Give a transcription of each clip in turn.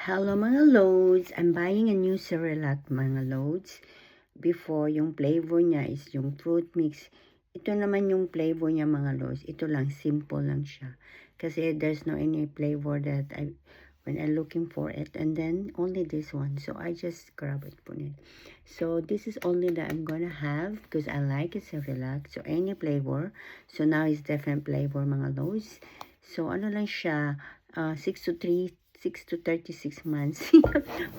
Hello mga loads! I'm buying a new Cerelac mga loads. Before, yung flavor niya is yung fruit mix. Ito naman yung flavor niya mga loads. Ito lang, simple lang siya. Kasi there's no any flavor that when I'm looking for it. And then, only this one. So, I just grab it for it. So, this is only that I'm gonna have because I like it Cerelac. So, any flavor. So, now it's different flavor mga loads. So, ano lang siya, 6 to 36 months.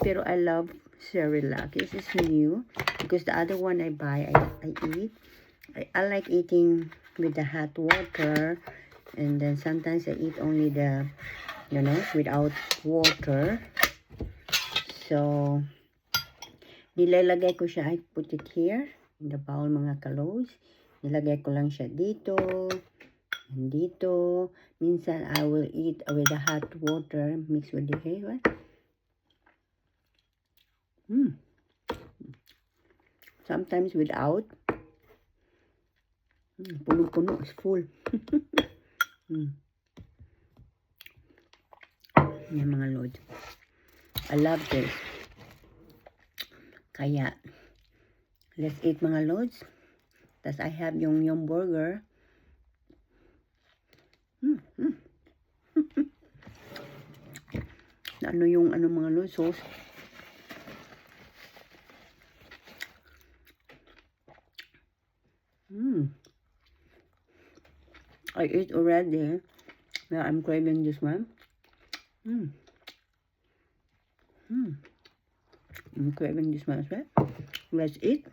Pero I love Cerelac. This is new because the other one I buy, I eat. I like eating with the hot water, and then sometimes I eat only the, without water. So, nilalagay ko siya, I put it here in the bowl mga kalods. Nilagay ko lang siya dito. And dito, minsan I will eat with the hot water mixed with the hay. Sometimes without. Puno-puno, is full. Yan mga lods. I love this. Kaya, let's eat mga lods. Tapos I have yung burger. Ano yung mga lods, sauce. I ate already. Now I'm craving this one. I'm craving this one as well. Let's eat.